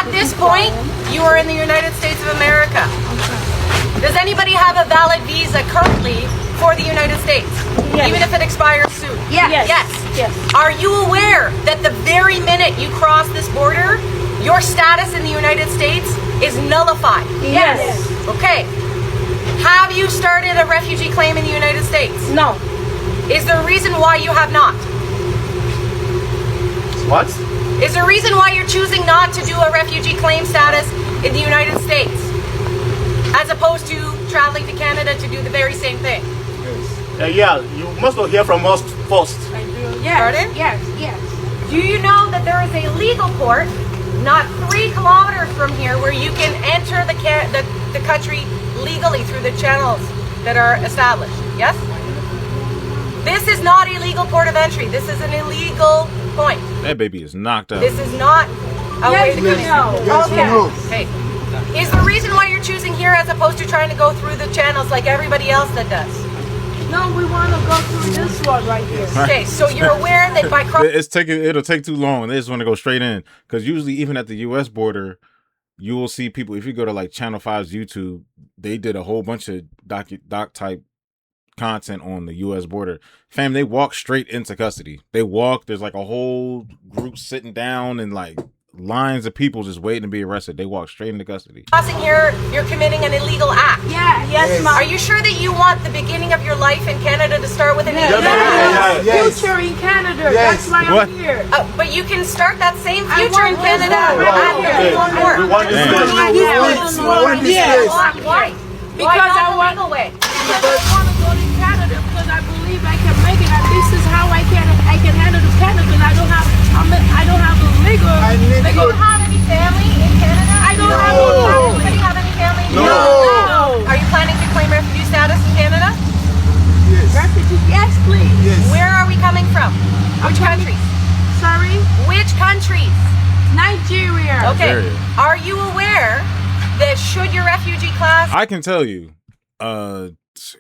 At this point, you are in the United States of America. Does anybody have a valid visa currently for the United States? Yes. Even if it expires soon? Yes. Yes. Are you aware that the very minute you cross this border, your status in the United States is nullified? Yes. Okay. Have you started a refugee claim in the United States? No. Is there a reason why you have not? What? Is there a reason why you're choosing not to do a refugee claim status in the United States, as opposed to traveling to Canada to do the very same thing? Yes. Yeah, you must not hear from us first. I do. Yes. Pardon? Yes. Do you know that there is a legal port not 3 kilometers from here where you can enter the country legally through the channels that are established? Yes? This is not a legal port of entry. This is an illegal point. That baby is knocked out. This is not a way to come in. Yes, we know. Okay. Is the reason why you're choosing here as opposed to trying to go through the channels like everybody else that does? No, we want to go through this one right here. Okay, so you're aware that by crossing... It'll take too long. They just want to go straight in. Because usually, even at the U.S. border, you will see people, if you go to like Channel 5's YouTube, they did a whole bunch of doc type content on the U.S. border. Fam, they walk straight into custody. They walk, there's like a whole group sitting down and like lines of people just waiting to be arrested. They walk straight into custody. Crossing here, you're committing an illegal act. Yes, Are you sure that you want the beginning of your life in Canada to start with an illegal act? Yes. Future in Canada. Yes. That's why What? I'm here. But you can start that same I future in want Canada this one. at your legal court. We want this place. We want this place. Why? Because Why I not want- the legal way? Because I want to go to Canada because I believe I can make it, and this is how I can handle the Canada. Because I don't have a legal. Do you have any family in Canada? I don't have Anybody have any family? No. Are you planning to claim refugee status in Canada? Yes. refugees. Yes, please. Yes. Where are we coming from? Which countries? Sorry, Which countries? Nigeria. Okay. Nigeria. Are you aware that should your refugee class... I can tell you,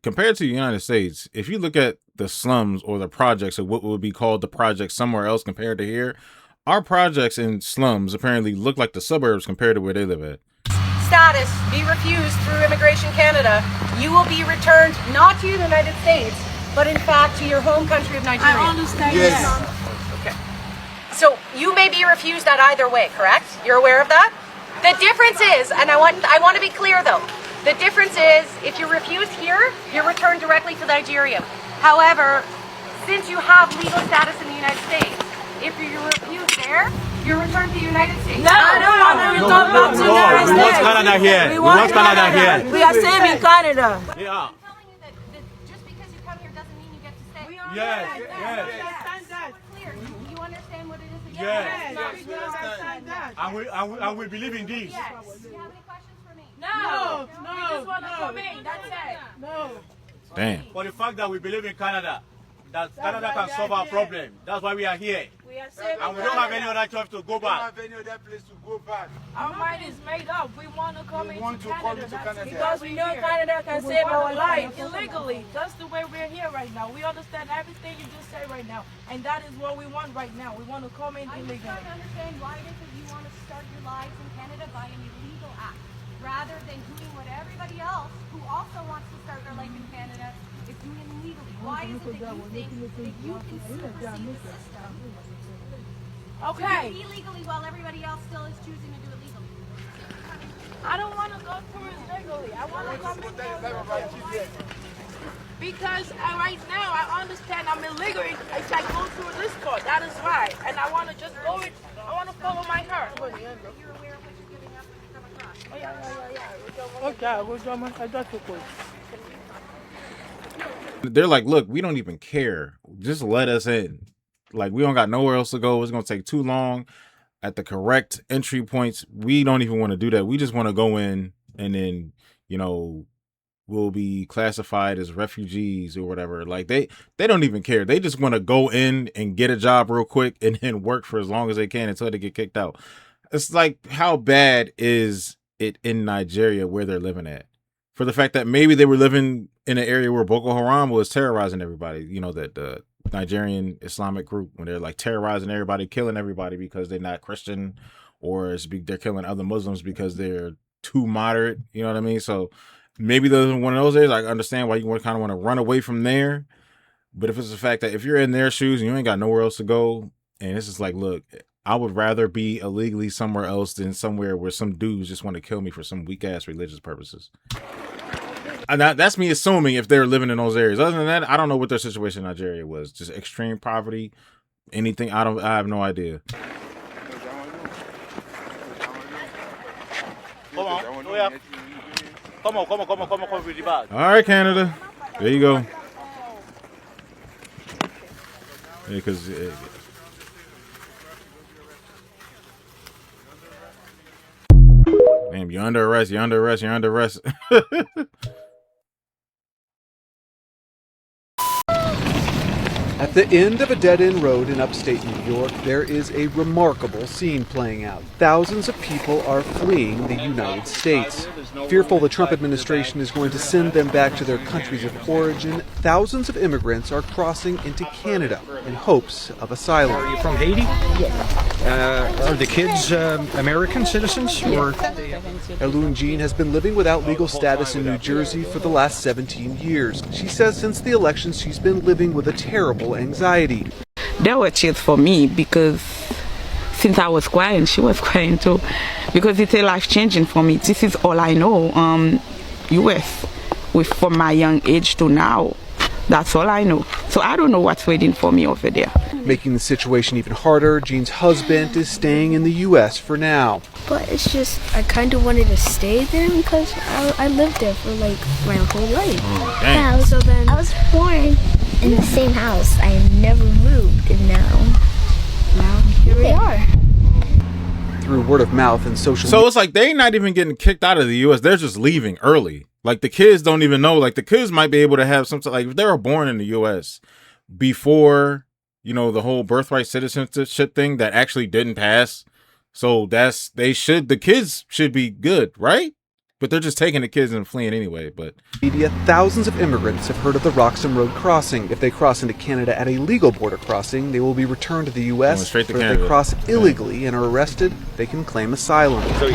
compared to the United States, if you look at the slums or the projects, or what would be called the projects somewhere else compared to here, our projects in slums apparently look like the suburbs compared to where they live at. status be refused through Immigration Canada, you will be returned not to the United States, but in fact to your home country of Nigeria. I understand. Yes. Okay. So you may be refused that either way, correct? You're aware of that? The difference is, and I want to be clear though, the difference is if you're refused here, you're returned directly to Nigeria. However, since you have legal status in the United States, if you're refused there, you're returned to the United States. No, we want Canada here. We want Canada here. We are saving Canada. Yeah. I'm telling you that just because you come here doesn't mean you get to stay. Yes. Clear. You understand what it is again? Yes. We understand that. And we believe in this. Yes. Do you have any questions for me? No, we just want to come in. That's it. No. Damn. For the fact that we believe in Canada, that Canada can solve our problem. That's why we are here. We are saving And we don't have any other choice to go back. any other place to go back. Our mind is made up. We want to come into want to come Canada. into That's Canada. because we know Canada can save our life illegally. That's the way we're here right now. We understand everything you just said right now. And that is what we want right now. We want to come in I'm just illegally. trying to understand why it is that you want to start your lives in Canada by an illegal act, rather than doing what everybody else who also wants to start their life in Canada is doing illegally. Why is it that you think that you can supersede the system to Okay. do it illegally while everybody else still is choosing to do it legally? I don't want to go through it legally. I want to come in Canada. Because right now I understand I'm illegal if I go through this court. That is why. And I want to just go it. I want to follow my heart. You're aware of what you're giving up when you come across. They're like, look, we don't even care. Just let us in. Like, we don't got nowhere else to go. It's going to take too long. At the correct entry points, we don't even want to do that. We just want to go in and then, we'll be classified as refugees or whatever. Like, they don't even care. They just want to go in and get a job real quick and then work for as long as they can until they get kicked out. It's like, how bad is it in Nigeria where they're living at? For the fact that maybe they were living in an area where Boko Haram was terrorizing everybody, that the Nigerian Islamic group, when they're like terrorizing everybody, killing everybody because they're not Christian or they're killing other Muslims because they're too moderate. You know what I mean? So maybe those one of those areas, I understand why you kind of want to run away from there. But if it's the fact that if you're in their shoes and you ain't got nowhere else to go, and it's just like, look, I would rather be illegally somewhere else than somewhere where some dudes just want to kill me for some weak ass religious purposes. And that's me assuming if they're living in those areas. Other than that, I don't know what their situation in Nigeria was. Just extreme poverty, anything. I have no idea. Come on, come on, with the bag. All right, Canada. There you go. Yeah, because damn, you're under arrest. You're under arrest. You're under arrest. At the end of a dead-end road in upstate New York, there is a remarkable scene playing out. Thousands of people are fleeing the United States. Fearful the Trump administration is going to send them back to their countries of origin, thousands of immigrants are crossing into Canada in hopes of asylum. Are you from Haiti? Yes. Are the kids American citizens? Or Erlune Jean has been living without legal status in New Jersey for the last 17 years. She says since the elections she's been living with a terrible anxiety. There were tears for me because since I was crying, she was crying too. Because it's a life changing for me. This is all I know. US, from my young age to now. That's all I know. So I don't know what's waiting for me over there. Making the situation even harder, Jean's husband is staying in the U.S. for now. But it's just, I kind of wanted to stay there because I lived there for like my whole life. Dang. So then I was born in the same house. I never moved, and now here we are. Through word of mouth and social So it's like they're not even getting kicked out of the U.S. They're just leaving early. Like the kids don't even know. Like the kids might be able to have something like if they were born in the U.S. before, you know, the whole birthright citizenship thing that actually didn't pass. So the kids should be good, right? But they're just taking the kids and fleeing anyway. But media, thousands of immigrants have heard of the Roxham Road crossing. If they cross into Canada at a legal border crossing, they will be returned to the U.S. Going straight to But if Canada. they cross illegally and are arrested, they can claim asylum. so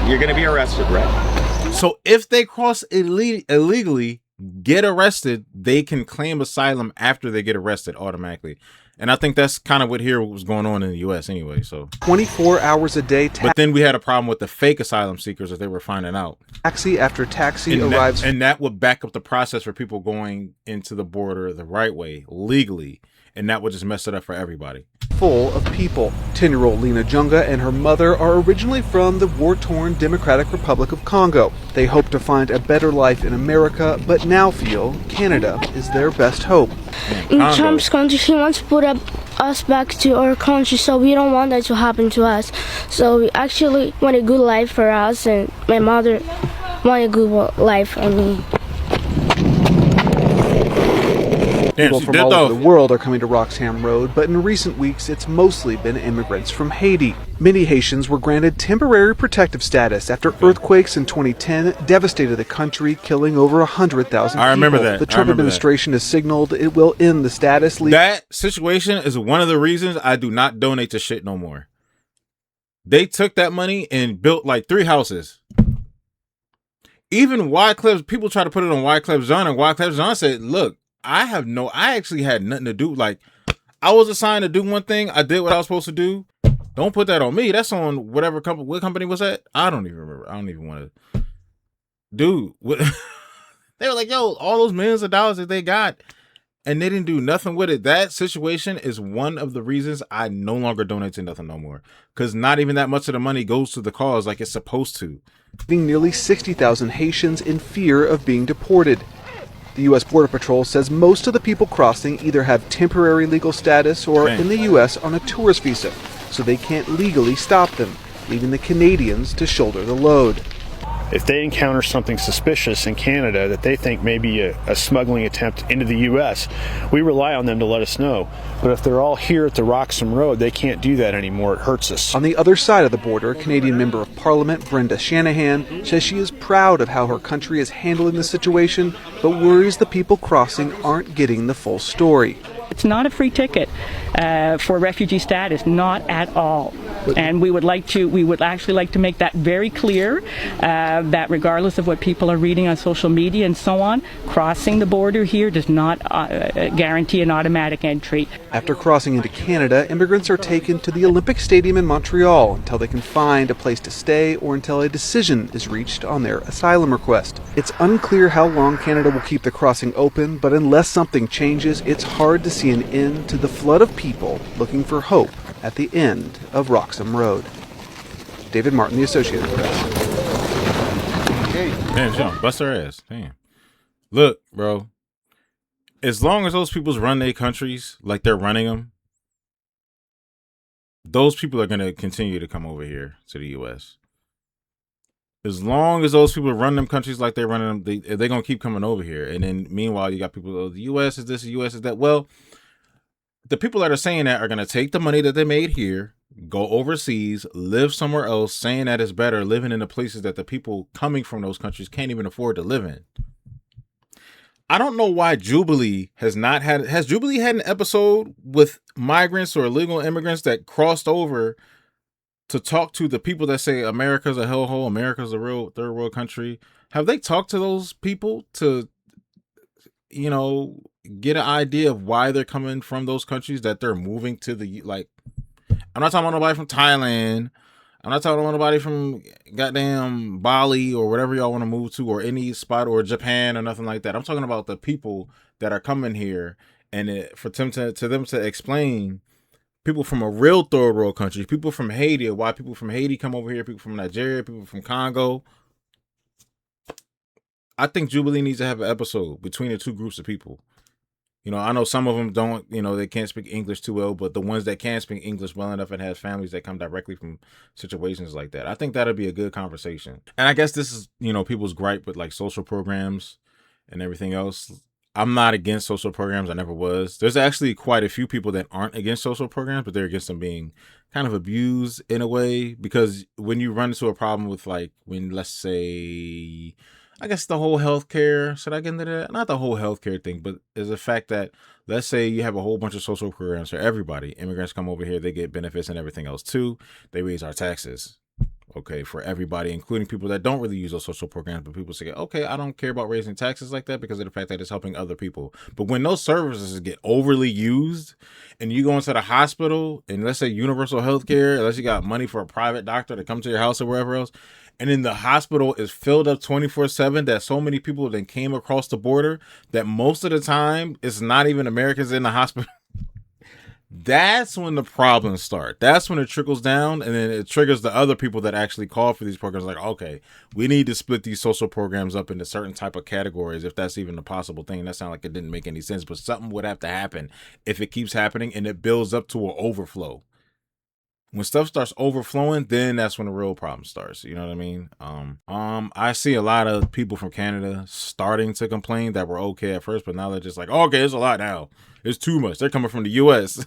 you're going to be arrested, right? so if they cross illegally, get arrested, they can claim asylum after they get arrested automatically. And I think that's kind of what was going on in the U.S. anyway. So 24 hours a day, but then we had a problem with the fake asylum seekers that they were finding out. taxi after taxi And arrives. that would back up the process for people going into the border the right way, legally. And that would just mess it up for everybody. Full of people. 10-year-old Lena Junga and her mother are originally from the war-torn Democratic Republic of Congo. They hope to find a better life in America, but now feel Canada is their best hope. In Trump's country, he wants to put us back to our country, so we don't want that to happen to us. So we actually want a good life for us, and my mother want a good life for me. Damn, People she from did all though. over the world are coming to Roxham Road, but in recent weeks it's mostly been immigrants from Haiti. Many Haitians were granted temporary protective status after earthquakes in 2010 devastated the country, killing over 100,000 people. I remember that. The Trump administration has signaled it will end the status. That situation is one of the reasons I do not donate to shit no more. They took that money and built like 3 houses. Even Wyclef, people try to put it on Wyclef Jean, and Wyclef Jean said, look, I actually had nothing to do. Like, I was assigned to do one thing. I did what I was supposed to do. Don't put that on me. That's on whatever company. What company was that? I don't even remember. I don't even want to. Dude, they were like, yo, all those millions of dollars that they got, and they didn't do nothing with it. That situation is one of the reasons I no longer donate to nothing no more. Because not even that much of the money goes to the cause like it's supposed to. Leaving nearly 60,000 Haitians in fear of being deported. The U.S. Border Patrol says most of the people crossing either have temporary legal status or are in the U.S. on a tourist visa, so they can't legally stop them, leaving the Canadians to shoulder the load. If they encounter something suspicious in Canada that they think may be a smuggling attempt into the U.S., we rely on them to let us know. But if they're all here at the Roxham Road, they can't do that anymore. It hurts us. On the other side of the border, Canadian Member of Parliament Brenda Shanahan says she is proud of how her country is handling the situation, but worries the people crossing aren't getting the full story. It's not a free ticket for refugee status, not at all. And we would actually like to make that very clear, that regardless of what people are reading on social media and so on, crossing the border here does not guarantee an automatic entry. After crossing into Canada, immigrants are taken to the Olympic Stadium in Montreal until they can find a place to stay or until a decision is reached on their asylum request. It's unclear how long Canada will keep the crossing open, but unless something changes, it's hard to see an end to the flood of people looking for hope at the end of Roxham Road. David Martin, The Associated Press. Damn, she don't bust her ass. Damn. Look, bro. As long as those people run their countries like they're running them, those people are going to continue to come over here to the U.S. As long as those people run them countries like they're running them, they're going to keep coming over here. And then meanwhile, you got people, oh, the U.S. is this, the U.S. is that. Well, the people that are saying that are going to take the money that they made here, go overseas, live somewhere else, saying that it's better living in the places that the people coming from those countries can't even afford to live in. I don't know why Jubilee has Jubilee had an episode with migrants or illegal immigrants that crossed over to talk to the people that say America's a hellhole, America's a real third world country? Have they talked to those people to, you know, get an idea of why they're coming from those countries, that they're moving to the, like, I'm not talking about nobody from Thailand. I'm not talking about nobody from goddamn Bali or whatever y'all want to move to, or any spot, or Japan or nothing like that. I'm talking about the people that are coming here, and for them to explain, people from a real third world country, people from Haiti, why people from Haiti come over here, people from Nigeria, people from Congo. I think Jubilee needs to have an episode between the two groups of people. You know, I know some of them don't, you know, they can't speak English too well, but the ones that can speak English well enough and have families that come directly from situations like that, I think that'll be a good conversation. And I guess this is, you know, people's gripe with like social programs and everything else. I'm not against social programs. I never was. There's actually quite a few people that aren't against social programs, but they're against them being kind of abused in a way, because when you run into a problem with, like, when, let's say, I guess the whole healthcare, should I get into that? Not the whole healthcare thing, but is the fact that, let's say you have a whole bunch of social programs for everybody. Immigrants come over here, they get benefits and everything else too. They raise our taxes, okay, for everybody, including people that don't really use those social programs. But people say, okay, I don't care about raising taxes like that because of the fact that it's helping other people. But when those services get overly used and you go into the hospital and let's say universal healthcare, unless you got money for a private doctor to come to your house or wherever else, and then the hospital is filled up 24/7, that so many people then came across the border that most of the time it's not even Americans in the hospital. That's when the problems start. That's when it trickles down, and then it triggers the other people that actually call for these programs. Like, okay, we need to split these social programs up into certain type of categories, if that's even a possible thing. That sounded like it didn't make any sense, but something would have to happen if it keeps happening and it builds up to an overflow. When stuff starts overflowing, then that's when the real problem starts. You know what I mean? I see a lot of people from Canada starting to complain that were okay at first, but now they're just like, oh, okay, it's a lot now. It's too much. They're coming from the U.S.